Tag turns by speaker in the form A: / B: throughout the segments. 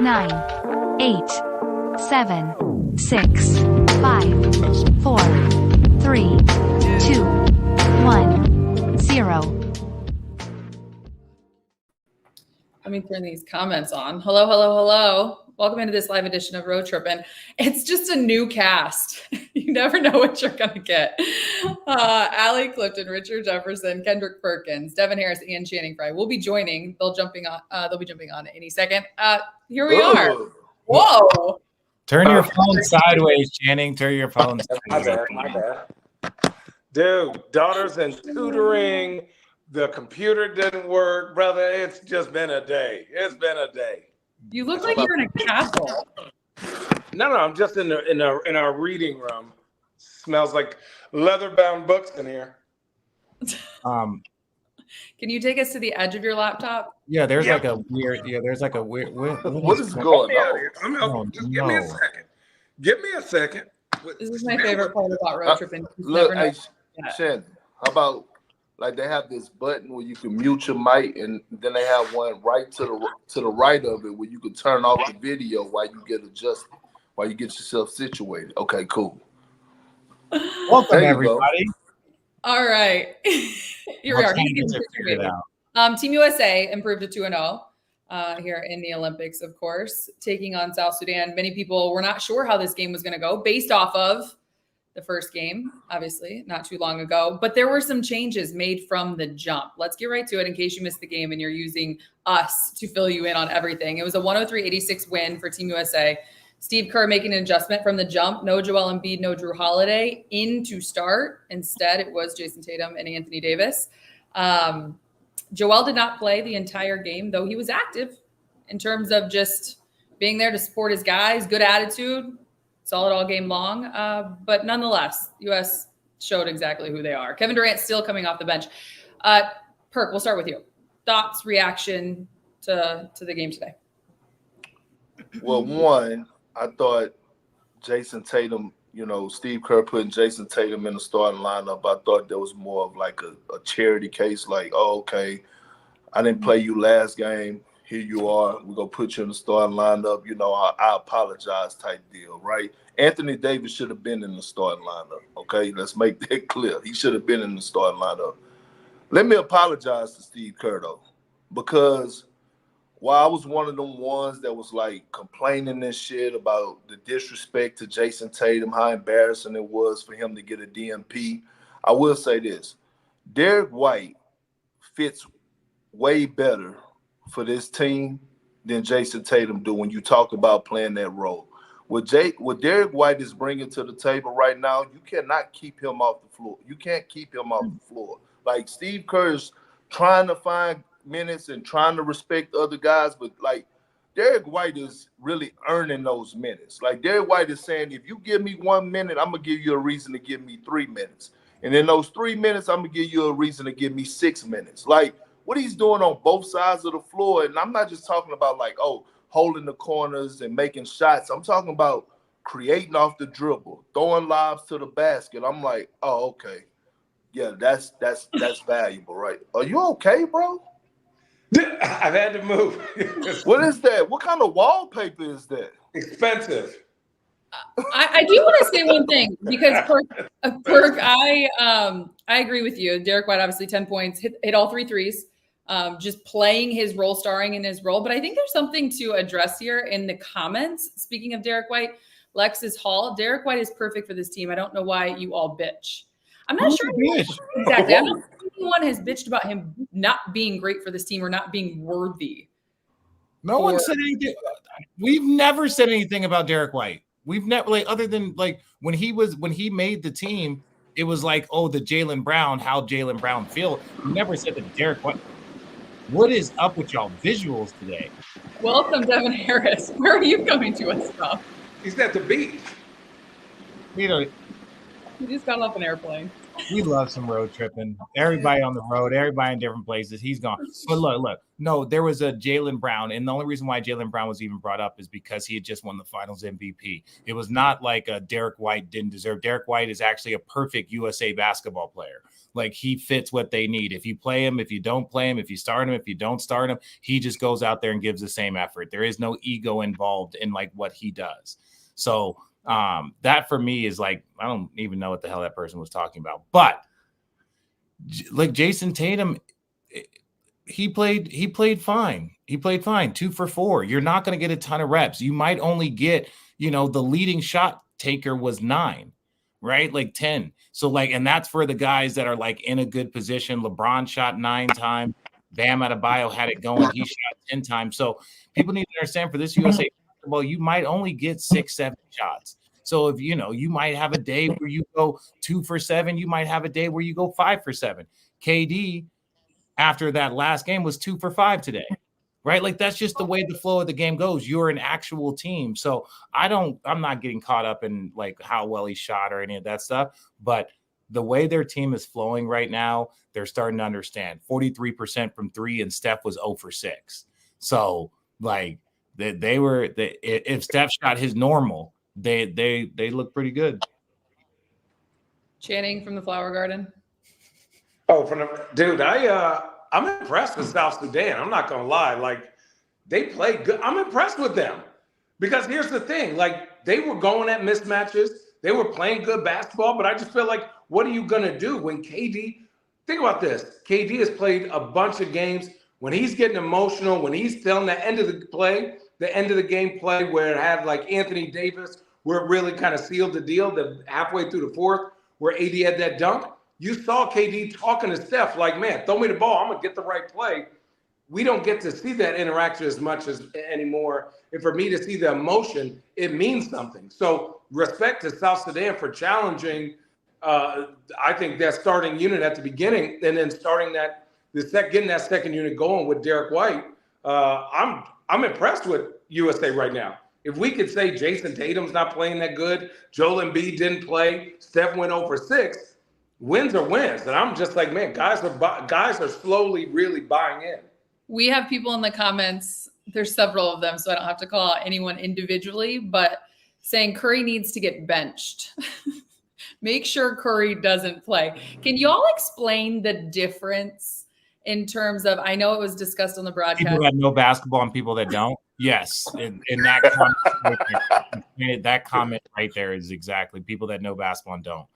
A: 9, 8, 7, 6, 5, 4, 3, 2, 1, 0.
B: Let me turn these comments on. Hello, hello, hello. Welcome into this live edition of Road Trippin. It's just a new cast. You never know what you're going to get. Allie Clifton, Richard Jefferson, Kendrick Perkins, Devin Harris, and Channing Frye will be joining. They'll be jumping on any second. Here we are. Whoa.
C: Turn your phone sideways, Channing. Turn your phone sideways.
D: My bad. Dude, daughters and tutoring. The computer didn't work, brother. It's just been a day. It's been a day.
B: You look like you're in a castle.
D: No, I'm just in our reading room. Smells like leather-bound books in here.
B: Can you take us to the edge of your laptop?
C: Yeah, there's like a weird. What
D: is going on? Just give me a second. Give me a second.
B: This is my favorite part about road tripping.
E: Look, Shannon, how about like they have this button where you can mute your mic, and then they have one right to the right of it where you can turn off the video while you get adjusted, while you get yourself situated. Okay, cool.
C: Welcome everybody.
B: Go. All right, here we are. Team USA improved to 2-0 here in the Olympics, of course, taking on South Sudan. Many people were not sure how this game was going to go based off of the first game, obviously, not too long ago. But there were some changes made from the jump. Let's get right to it in case you missed the game and you're using us to fill you in on everything. It was a 103-86 win for Team USA. Steve Kerr making an adjustment from the jump. No Joel Embiid, no Drew Holiday in to start. Instead, it was Jason Tatum and Anthony Davis. Joel did not play the entire game, though he was active in terms of just being there to support his guys, good attitude, solid all game long. But nonetheless, U.S. showed exactly who they are. Kevin Durant still coming off the bench. Perk, we'll start with you. Thoughts, reaction to the game today?
E: Well, one, I thought Jason Tatum, Steve Kerr putting Jason Tatum in the starting lineup, I thought there was more of like a charity case, like, oh, okay, I didn't play you last game. Here you are. We're going to put you in the starting lineup. I apologize type deal, right? Anthony Davis should have been in the starting lineup, okay? Let's make that clear. He should have been in the starting lineup. Let me apologize to Steve Kerr, though, because while I was one of them ones that was, like, complaining and shit about the disrespect to Jason Tatum, how embarrassing it was for him to get a DNP, I will say this. Derek White fits way better for this team than Jason Tatum do when you talk about playing that role. What Derek White is bringing to the table right now, you cannot keep him off the floor. You can't keep him off the floor. Like, Steve Kerr is trying to find minutes and trying to respect other guys, but, like, Derek White is really earning those minutes. Like, Derek White is saying, if you give me 1 minute, I'm going to give you a reason to give me 3 minutes. And in those 3 minutes, I'm going to give you a reason to give me 6 minutes. Like, what he's doing on both sides of the floor, and I'm not just talking about like, holding the corners and making shots. I'm talking about creating off the dribble, throwing lobs to the basket. I'm like, oh, okay. Yeah, that's valuable, right? Are you okay, bro?
D: I've had to move.
E: What is that? What kind of wallpaper is that?
D: Expensive.
B: I do want to say one thing because Perk, I agree with you. Derek White, obviously 10 points, hit all 3 threes. Just playing his role, starring in his role. But I think there's something to address here in the comments. Speaking of Derek White, Lexus Hall, Derek White is perfect for this team. I don't know why you all bitch. I'm not sure exactly. I'm not sure anyone has bitched about him not being great for this team or not being worthy.
C: No one said anything. We've never said anything about Derek White. We've never, like, other than like when he made the team, it was like, oh, the Jaylen Brown, how Jaylen Brown feel. We never said that Derek White. What is up with y'all visuals today?
B: Welcome, Devin Harris. Where are you coming to us from?
D: He's at the beach.
B: He just got off an airplane.
C: We love some road tripping. Everybody on the road, everybody in different places. He's gone. But look. No, there was a Jaylen Brown, and the only reason why Jaylen Brown was even brought up is because he had just won the Finals MVP. It was not like Derek White didn't deserve. Derek White is actually a perfect USA basketball player. Like, he fits what they need. If you play him, if you don't play him, if you start him, if you don't start him, he just goes out there and gives the same effort. There is no ego involved in like what he does. So that for me is like, I don't even know what the hell that person was talking about. But like Jason Tatum, he played fine. He played fine. 2 for 4. You're not going to get a ton of reps. You might only get, the leading shot taker was 9, right? Like 10. So like, and that's for the guys that are like in a good position. LeBron shot 9 times. Bam Adebayo had it going. He shot 10 times. So people need to understand, for this USA basketball, you might only get 6-7 shots. So if you might have a day where you go 2 for 7, you might have a day where you go 5 for 7. KD, after that last game, was 2 for 5 today, right? Like, that's just the way the flow of the game goes. You're an actual team. So I'm not getting caught up in like how well he shot or any of that stuff, but the way their team is flowing right now, they're starting to understand. 43% from 3, and Steph was 0 for 6. So like if Steph shot his normal, they look pretty good.
B: Channing from the Flower Garden.
D: Oh, dude, I'm impressed with South Sudan. I'm not gonna lie. Like, they played good. I'm impressed with them. Because here's the thing, like, they were going at mismatches, they were playing good basketball, but I just feel like, what are you gonna do when KD? Think about this. KD has played a bunch of games. When he's getting emotional, when he's telling the end of the game play where it had like Anthony Davis, where it really kind of sealed the deal, the halfway through the fourth, where AD had that dunk. You saw KD talking to Steph like, man, throw me the ball. I'm going to get the right play. We don't get to see that interaction as much as anymore. And for me to see the emotion, it means something. So respect to South Sudan for challenging, I think, that starting unit at the beginning, and then getting that second unit going with Derek White. I'm impressed with USA right now. If we could say Jason Tatum's not playing that good, Joel Embiid didn't play, Steph went 0 for 6, wins are wins. And I'm just like, man, guys are slowly really buying in.
B: We have people in the comments, there's several of them, so I don't have to call out anyone individually, but saying Curry needs to get benched. Make sure Curry doesn't play. Can you all explain the difference in terms of, I know it was discussed on the broadcast.
C: People that know basketball and people that don't. Yes. And that comment right there is exactly people that know basketball and don't.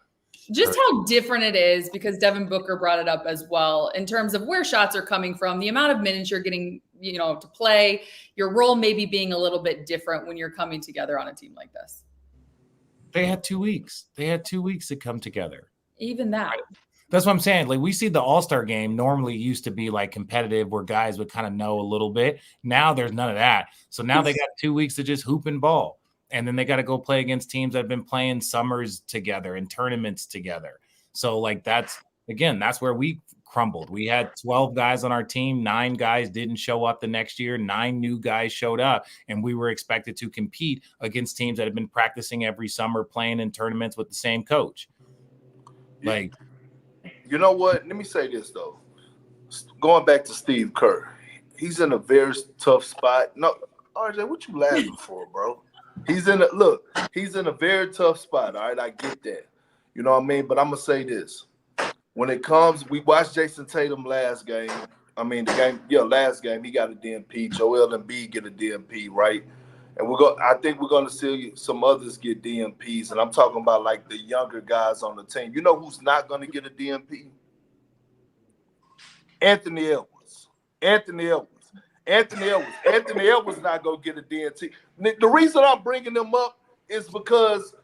B: Just how different it is, because Devin Booker brought it up as well, in terms of where shots are coming from, the amount of minutes you're getting, to play, your role maybe being a little bit different when you're coming together on a team like this.
C: They had 2 weeks. They had 2 weeks to come together.
B: Even that.
C: Right. That's what I'm saying. Like, we see the All-Star game normally used to be like competitive where guys would kind of know a little bit. Now there's none of that. So now they got 2 weeks to just hoop and ball. And then they got to go play against teams that have been playing summers together and tournaments together. So like, that's where we crumbled. We had 12 guys on our team. 9 guys didn't show up the next year. 9 new guys showed up, and we were expected to compete against teams that have been practicing every summer, playing in tournaments with the same coach. Like,
E: you know what? Let me say this though. Going back to Steve Kerr, he's in a very tough spot. No, RJ, what you laughing for, bro? He's in a very tough spot. All right, I get that. You know what I mean? But I'm gonna say this: when it comes, we watched Jason Tatum last game. Last game he got a DNP. Joel Embiid get a DNP, right? And I think we're gonna see some others get DNPs. And I'm talking about like the younger guys on the team. You know who's not gonna get a DNP? Anthony Edwards. Anthony Edwards not gonna get a DNP. The reason I'm bringing them up is because,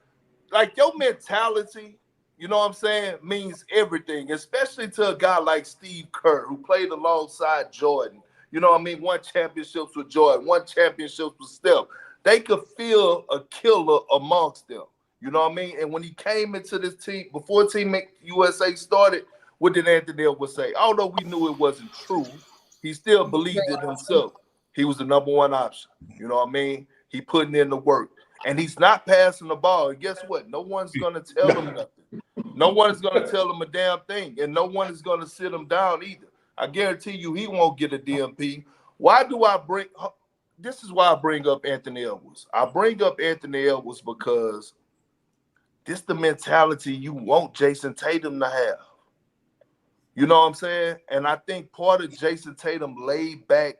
E: like, your mentality, you know what I'm saying, means everything, especially to a guy like Steve Kerr, who played alongside Jordan. You know what I mean? Won championships with Jordan, won championships with Steph. They could feel a killer amongst them. You know what I mean? And when he came into this team, before Team USA started, what did Anthony Edwards say? Although we knew it wasn't true, he still believed in himself. He was the number one option. You know what I mean? He putting in the work. And he's not passing the ball. And guess what? No one's going to tell him nothing. No one is going to tell him a damn thing, and no one is going to sit him down either. I guarantee you he won't get a DMP. Why do I bring – this is why I bring up Anthony Edwards. I bring up Anthony Edwards because this the mentality you want Jason Tatum to have. You know what I'm saying? And I think part of Jason Tatum laid back,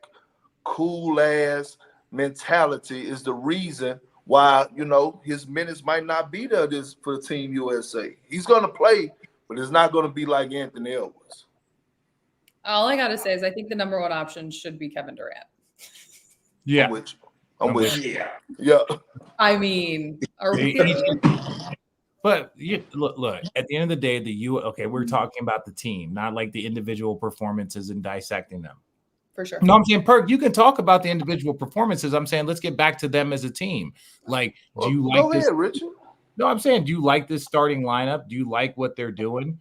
E: cool-ass mentality is the reason why, you know, his minutes might not be there for the Team USA. He's going to play, but it's not going to be like Anthony Edwards.
B: All I got to say is I think the number one option should be Kevin Durant.
C: Yeah.
E: I'm with you.
D: Yeah.
B: I mean,
C: but look, at the end of the day, we're talking about the team, not like the individual performances and dissecting them.
B: For sure.
C: No, I'm saying, Perk, you can talk about the individual performances. I'm saying let's get back to them as a team. Like, do you like this?
E: Go ahead, Richard.
C: No, I'm saying, do you like this starting lineup? Do you like what they're doing?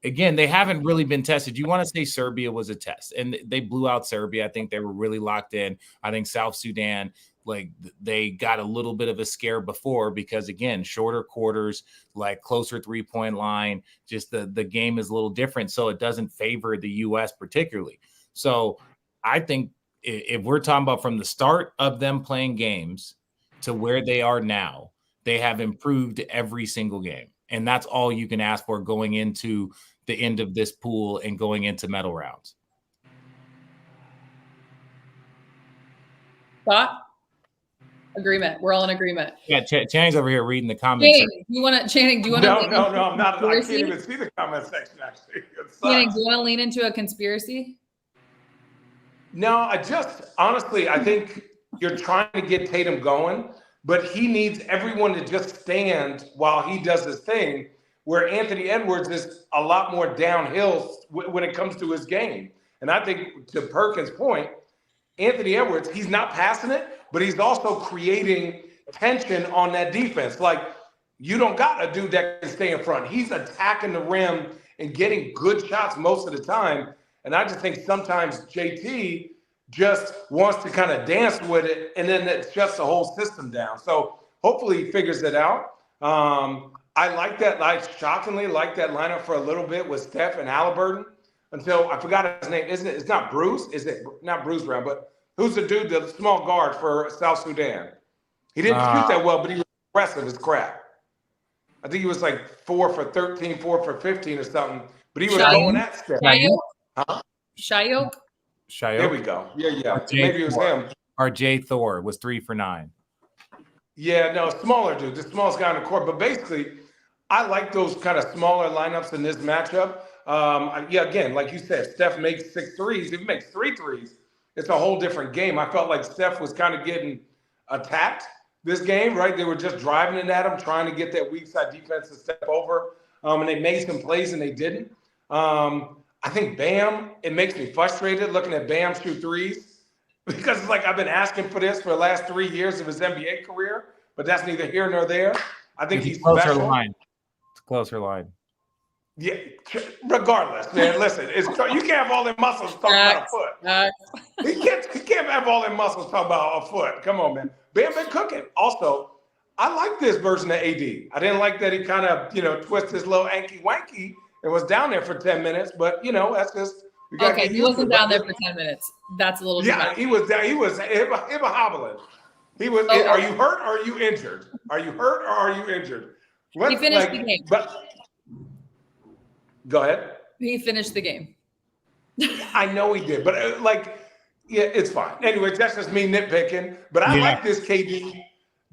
C: Again, they haven't really been tested. You want to say Serbia was a test, and they blew out Serbia. I think they were really locked in. I think South Sudan, like, they got a little bit of a scare before because, again, shorter quarters, like closer three-point line, just the game is a little different, so it doesn't favor the U.S. particularly. So I think if we're talking about from the start of them playing games to where they are now, they have improved every single game. And that's all you can ask for going into the end of this pool and going into medal rounds.
B: Thought? Agreement. We're all in agreement.
C: Yeah, Channing's over here reading the comments.
B: Channing, do you want to?
D: No, I'm not. I can't even see the comment section, actually.
B: Channing, do you want to lean into a conspiracy?
D: No, I think you're trying to get Tatum going, but he needs everyone to just stand while he does his thing, where Anthony Edwards is a lot more downhill when it comes to his game. And I think, to Perkins' point, Anthony Edwards, he's not passing it, but he's also creating tension on that defense. Like, you don't got a dude that can stay in front. He's attacking the rim and getting good shots most of the time. And I just think sometimes JT just wants to kind of dance with it, and then it shuts the whole system down. So hopefully he figures it out. I like that. I shockingly like that lineup for a little bit with Steph and Halliburton until I forgot his name. Isn't it? It's not Bruce. Is it not Bruce Brown? But who's the dude, the small guard for South Sudan? He didn't shoot that well, but he was impressive as crap. I think he was like 4 for 13, 4 for 15 or something. But he was going at Steph.
B: Shayok?
D: There we go. Yeah. Maybe it was him.
C: Or Jay Thor was 3 for 9.
D: Yeah, no, smaller dude, the smallest guy on the court. But basically, I like those kind of smaller lineups in this matchup. Again, like you said, Steph makes 6 threes. If he makes 3 threes, it's a whole different game. I felt like Steph was kind of getting attacked this game, right? They were just driving it at him, trying to get that weak side defense to step over. And they made some plays and they didn't. I think Bam, it makes me frustrated looking at Bam shoot threes because it's like I've been asking for this for the last 3 years of his NBA career, but that's neither here nor there. I think he's
C: closer
D: special.
C: line. It's a closer line.
D: Yeah, regardless, man. Listen, you can't have all them muscles talking about a foot. He can't have all them muscles talking about a foot. Come on, man. Bam been cooking. Also, I like this version of AD. I didn't like that he kind of, twisted his little anky wanky and was down there for 10 minutes. But that's just
B: okay. He wasn't down there for 10 minutes. That's a little.
D: He was down. He was hobbling. He was.
B: Oh,
D: are you hurt or are you injured? Are you hurt or are you injured?
B: He finished the game.
D: But go ahead.
B: He finished the game.
D: I know he did, but it's fine. Anyway, that's just me nitpicking. But I like this KD.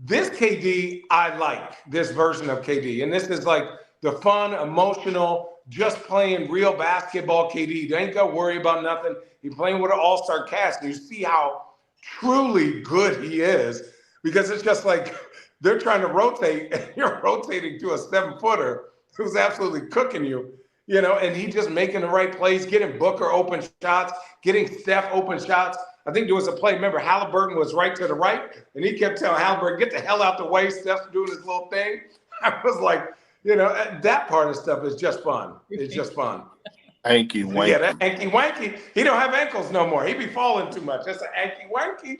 D: This KD, I like this version of KD. And this is like the fun, emotional, just playing real basketball KD. They ain't got to worry about nothing. He's playing with an all-star cast. And you see how truly good he is because it's just like they're trying to rotate and you're rotating to a 7-footer who's absolutely cooking you. And he just making the right plays, getting Booker open shots, getting Steph open shots. I think there was a play. Remember, Halliburton was right to the right, and he kept telling Halliburton, get the hell out the way. Steph's doing his little thing. I was like, that part of stuff is just fun. It's just fun.
E: Hanky wanky.
D: Yeah, that hanky wanky. He don't have ankles no more. He be falling too much. That's an hanky wanky.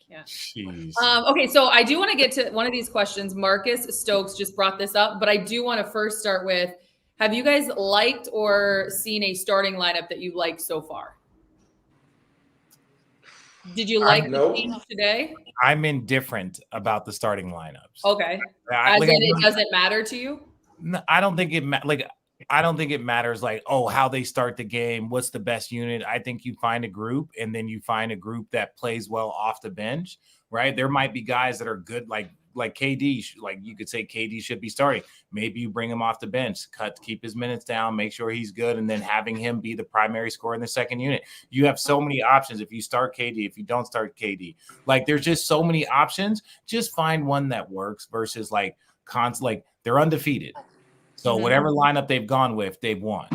B: can't.
C: Jeez.
B: Okay, so I do want to get to one of these questions. Marcus Stokes just brought this up, but I do want to first start with, have you guys liked or seen a starting lineup that you like so far? Did you like the team today?
C: I'm indifferent about the starting lineups.
B: Okay. As in it doesn't matter to you?
C: No, I don't think it I don't think it matters like, oh, how they start the game, what's the best unit. I think you find a group and then you find a group that plays well off the bench, right? There might be guys that are good, like KD, like you could say KD should be starting. Maybe you bring him off the bench, keep his minutes down, make sure he's good, and then having him be the primary scorer in the second unit. You have so many options if you start KD, if you don't start KD. Like there's just so many options. Just find one that works versus like they're undefeated. So whatever lineup they've gone with, they've won.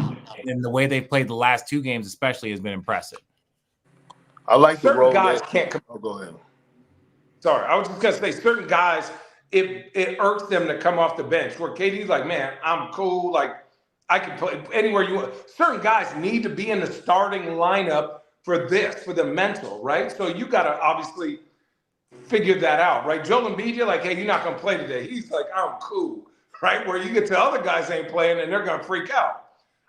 C: And the way they've played the last 2 games especially has been impressive.
E: I like the role
D: guys can't come.
E: Oh, go ahead.
D: Sorry, I was just gonna say certain guys, it irks them to come off the bench. Where KD's like, man, I'm cool. Like I can play anywhere you want. Certain guys need to be in the starting lineup for the mental, right? So you got to obviously figure that out, right? Joel Embiid, you're like, hey, you're not gonna play today. He's like, I'm cool, right? Where you get to other guys ain't playing and they're gonna freak out.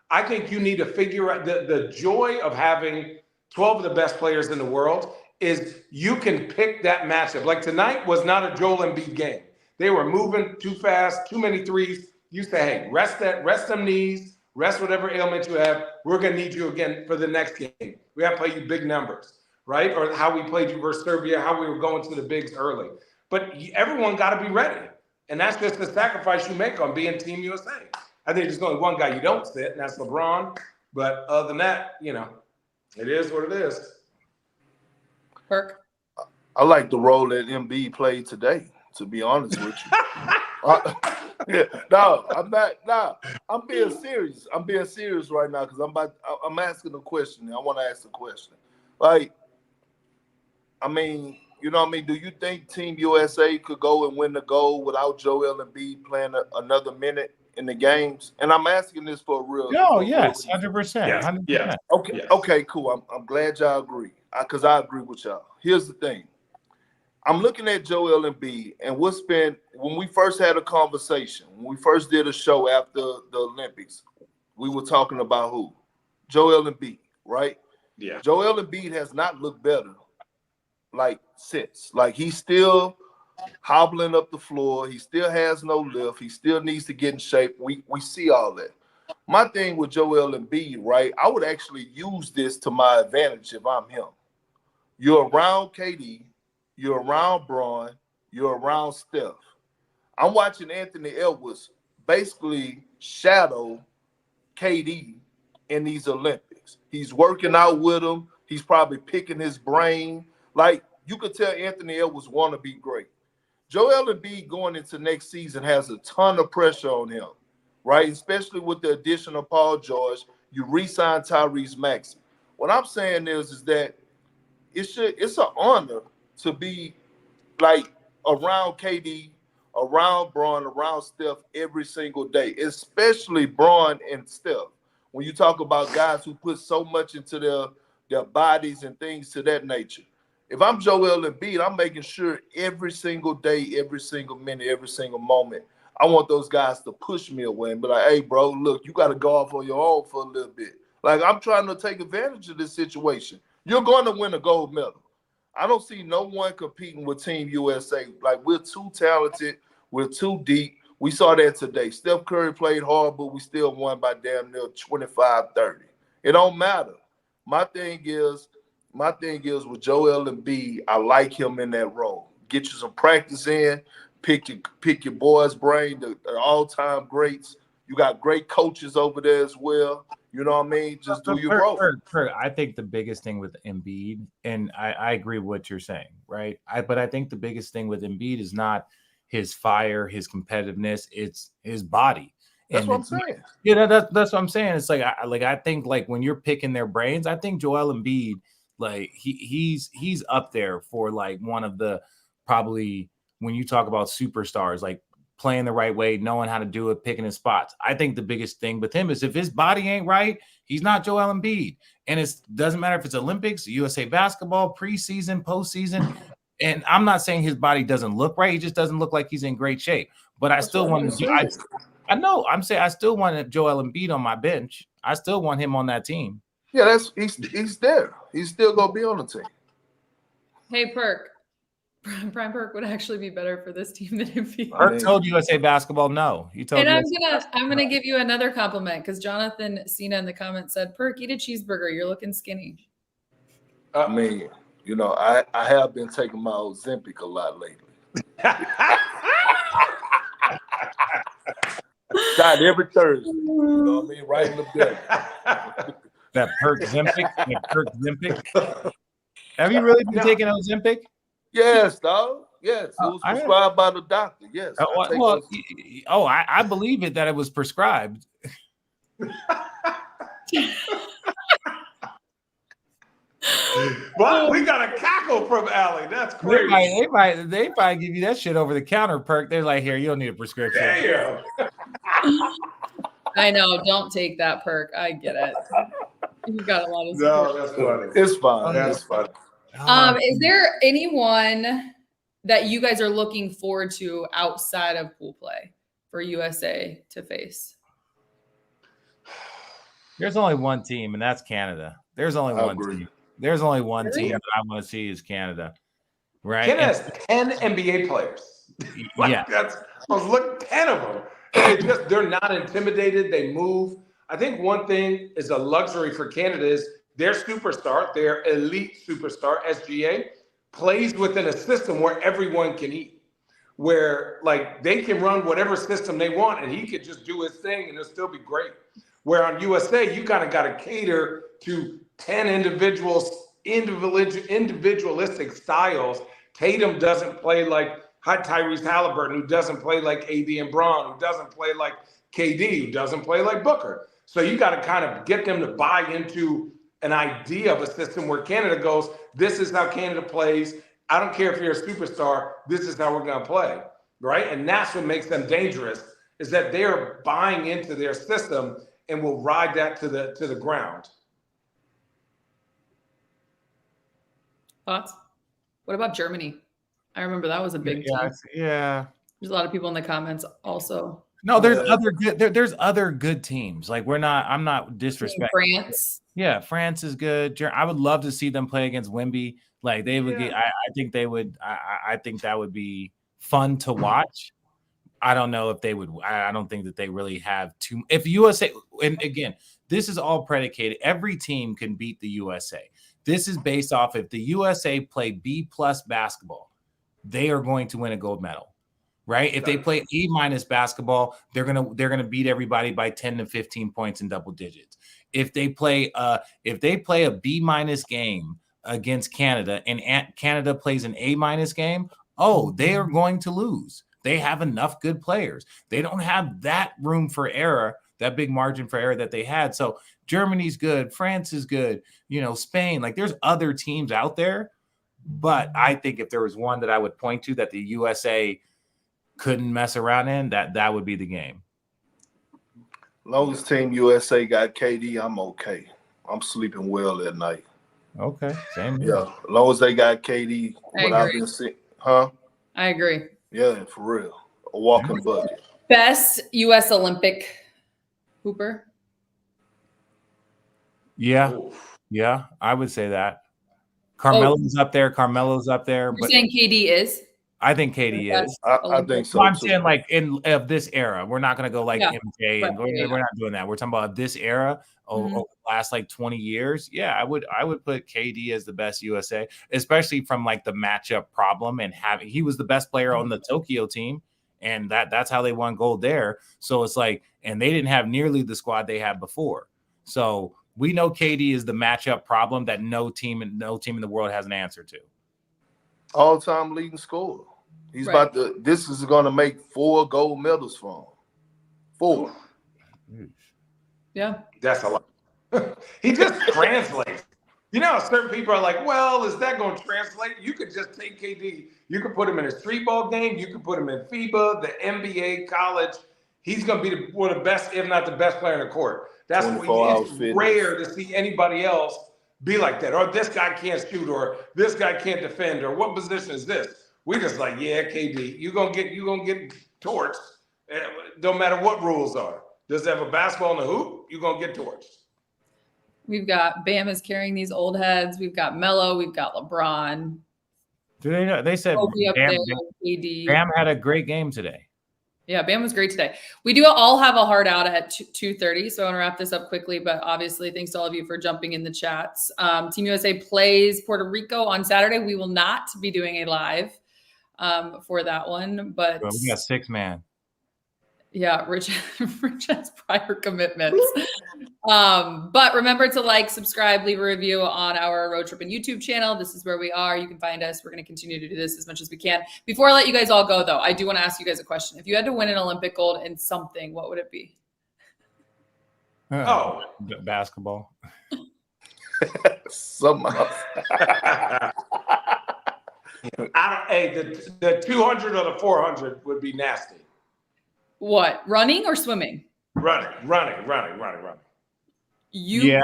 D: I think you need to figure out the joy of having 12 of the best players in the world is you can pick that matchup. Like tonight was not a Joel Embiid game. They were moving too fast, too many threes. You say, hey, rest them knees, rest whatever ailment you have. We're going to need you again for the next game. We have to play you big numbers, right? Or how we played you versus Serbia, how we were going to the bigs early. But everyone got to be ready. And that's just the sacrifice you make on being Team USA. I think there's only one guy you don't sit, and that's LeBron. But other than that, it is what it is.
B: Perk?
E: I like the role that Embiid played today, to be honest with you. I'm being serious. I'm being serious right now because I'm asking a question. I want to ask a question. Like, I mean, do you think Team USA could go and win the gold without Joel Embiid playing another minute in the games? And I'm asking this for a real.
C: No, yes, 100%.
D: Yeah.
E: Okay.
D: Yes.
E: Okay. Cool. I'm glad y'all agree because I agree with y'all. Here's the thing. I'm looking at Joel Embiid, and when we first had a conversation, when we first did a show after the Olympics, we were talking about who? Joel Embiid, right?
D: Yeah.
E: Joel Embiid has not looked better, since. He's still hobbling up the floor. He still has no lift. He still needs to get in shape. We see all that. My thing with Joel Embiid, right, I would actually use this to my advantage if I'm him. You're around KD. You're around Braun. You're around Steph. I'm watching Anthony Edwards basically shadow KD in these Olympics. He's working out with him. He's probably picking his brain. You could tell Anthony Edwards want to be great. Joel Embiid going into next season has a ton of pressure on him, right? Especially with the addition of Paul George. You re-sign Tyrese Maxey. What I'm saying is that it's an honor to be around KD, around Braun, around Steph every single day, especially Braun and Steph. When you talk about guys who put so much into their bodies and things to that nature. If I'm Joel Embiid, I'm making sure every single day, every single minute, every single moment, I want those guys to push me away and be like, hey, bro, look, you got to go off on your own for a little bit. I'm trying to take advantage of this situation. You're going to win a gold medal. I don't see no one competing with Team USA. We're too talented. We're too deep. We saw that today. Steph Curry played hard, but we still won by damn near 25-30. It don't matter. My thing is with Joel Embiid, I like him in that role. Get you some practice in, pick your boys' brain, the all-time greats. You got great coaches over there as well. You know what I mean? Just do your role.
C: I think the biggest thing with Embiid, and I agree with what you're saying, right? But I think the biggest thing with Embiid is not his fire, his competitiveness, it's his body.
E: That's what I'm saying.
C: Yeah, that's what I'm saying. It's I think when you're picking their brains, I think Joel Embiid, he's up there for one of the probably when you talk about superstars, playing the right way, knowing how to do it, picking his spots. I think the biggest thing with him is if his body ain't right, he's not Joel Embiid. And it doesn't matter if it's Olympics, USA basketball, preseason, postseason. And I'm not saying his body doesn't look right. He just doesn't look like he's in great shape. But I still want to. I know. I'm saying I still want Joel Embiid on my bench. I still want him on that team.
E: Yeah, he's there. He's still gonna be on the team.
B: Hey, Perk. Brian Perk would actually be better for this team than Embiid.
C: Perk told USA Basketball no. He told.
B: And I'm gonna give you another compliment because Jonathan Cena in the comments said, "Perk, eat a cheeseburger. You're looking skinny."
E: I mean, you know, I have been taking my Ozempic a lot lately. Got every Thursday. You know what I mean? Right in the belly.
C: That Perk Zempic. Have you really been taking Ozempic?
E: Yes, dog. Yes, it was prescribed by the doctor. Yes.
C: I believe it that it was prescribed.
D: But we got a cackle from Allie. That's crazy.
C: They probably give you that shit over the counter, Perk. They're like, here, you don't need a prescription.
D: Damn.
B: I know. Don't take that, Perk. I get it. You got a lot of
D: support. No, that's funny.
E: It's fine. That's funny.
B: Is there anyone that you guys are looking forward to outside of pool play for USA to face?
C: There's only one team, and that's Canada. There's only one team. There's only one team that I want to see is Canada. Right?
D: Canada has 10 NBA players.
C: Yeah.
D: I was looking 10 of them. They're not intimidated. They move. I think one thing is a luxury for Canada is their superstar, their elite superstar, SGA, plays within a system where everyone can eat, where like they can run whatever system they want and he could just do his thing and it'll still be great. Where on USA, you kind of got to cater to 10 individualistic styles. Tatum doesn't play like Tyrese Halliburton, who doesn't play like AD and Braun, who doesn't play like KD, who doesn't play like Booker. So you got to kind of get them to buy into an idea of a system where Canada goes, this is how Canada plays. I don't care if you're a superstar, this is how we're going to play, right? And that's what makes them dangerous, is that they're buying into their system and will ride that to the ground.
B: Thoughts? What about Germany? I remember that was a big team.
C: Yeah.
B: There's a lot of people in the comments also.
C: No, there's other good teams. Like I'm not disrespecting
B: France.
C: Yeah, France is good. I would love to see them play against Wemby. Like they would get. I think they would. I think that would be fun to watch. I don't know if they would. I don't think that they really have too. If USA, and again, this is all predicated. Every team can beat the USA. This is based off if the USA play B+ basketball, they are going to win a gold medal. Right? If they play A- basketball, they're gonna beat everybody by 10 to 15 points in double digits. If they play a B- game against Canada and Canada plays an A- game, they are going to lose. They have enough good players. They don't have that room for error, that big margin for error that they had. So Germany's good, France is good, Spain. Like there's other teams out there, but I think if there was one that I would point to that the USA couldn't mess around in, that would be the game.
E: Long as Team USA got KD, I'm okay. I'm sleeping well at night.
C: Okay, same here.
E: Yeah, as long as they got KD, what I've been seeing, huh?
B: I agree.
E: Yeah, for real. A walking bucket.
B: Best U.S. Olympic hooper?
C: Yeah, I would say that. Carmelo's up there.
B: You're saying KD is?
C: I think KD is.
E: I think so.
C: I'm saying like of this era, we're not going to go like MJ, and we're not doing that. We're talking about this era over the last like 20 years. Yeah, I would put KD as the best USA, especially from like the matchup problem and he was the best player on the Tokyo team, and that's how they won gold there. So it's like, and they didn't have nearly the squad they had before. So we know KD is the matchup problem that no team in the world has an answer to.
E: All-time leading scorer. He's about to. This is going to make 4 gold medals for him. 4.
B: Yeah,
D: that's a lot. He just translates. Certain people are like, "Well, is that going to translate?" You could just take KD. You could put him in a street ball game. You could put him in FIBA, the NBA, college. He's going to be one of the best, if not the best player in the court. That's what it's rare to see anybody else be like that, or this guy can't shoot, or this guy can't defend, or what position is this? We just like, yeah, KD, you gonna get torched. No matter what rules are. Does it have a basketball in the hoop? You're gonna get torched.
B: We've got Bam is carrying these old heads. We've got Melo. We've got LeBron.
C: Do they know? They said Bam had a great game today.
B: Yeah, Bam was great today. We do all have a hard out at 2:30, so I want to wrap this up quickly. But obviously, thanks to all of you for jumping in the chats. Team USA plays Puerto Rico on Saturday. We will not be doing a live for that one, but
C: we got 6-man.
B: Yeah, Rich has prior commitments. But remember to like, subscribe, leave a review on our Road Trippin YouTube channel. This is where we are. You can find us. We're going to continue to do this as much as we can. Before I let you guys all go, though, I do want to ask you guys a question. If you had to win an Olympic gold in something, what would it be?
C: Basketball.
E: Somehow.
D: The 200 or the 400 would be nasty.
B: What? Running or swimming?
D: Running.
B: You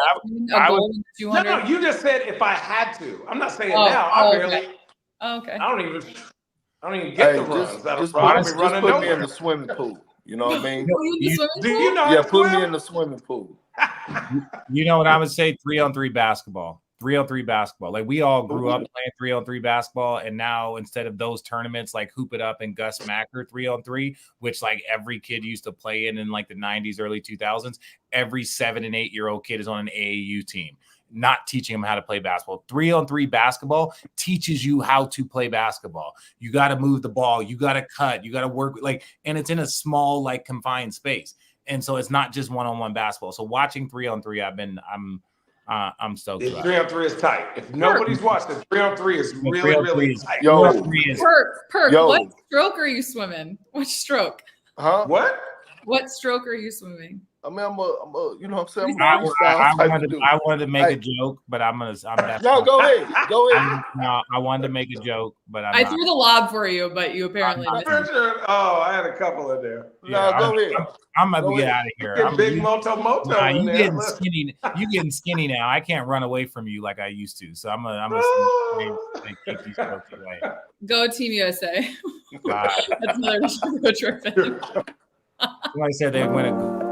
C: I would.
D: No, you just said if I had to. I'm not saying now. I barely.
B: Okay. Okay.
D: I don't even get the runs.
E: Just put me in the swimming pool. You know what I mean?
D: Do you know?
E: Yeah, put me in the swimming pool.
C: You know what I would say? 3-on-3 basketball. 3-on-3 basketball. Like we all grew up playing 3-on-3 basketball, and now instead of those tournaments like Hoop It Up and Gus Macker 3-on-3, which like every kid used to play in like the 90s, early 2000s, every 7 and 8 year old kid is on an AAU team, not teaching them how to play basketball. 3-on-3 basketball teaches you how to play basketball. You got to move the ball, you got to cut, you got to work and it's in a small like confined space, and so it's not just one-on-one basketball. So watching 3-on-3, I'm stoked.
D: 3-on-3 is tight. If nobody's watched it, 3-on-3 is really tight.
B: Perk, what stroke are you swimming? Which stroke?
E: Huh?
B: What stroke are you swimming?
E: I mean, I'm a you know what I'm saying?
C: I wanted to make a joke, but I'm go ahead. I wanted to make a joke, but I
B: threw the lob for you, but you apparently missed.
D: I had a couple in there.
E: Go ahead.
C: I'm about to get out of here.
D: Big moto.
C: You getting skinny? You getting skinny now? I can't run away from you like I used to. So I'm gonna keep these jokes away.
B: Go Team USA. That's another Road Trippin.
C: Somebody said they win a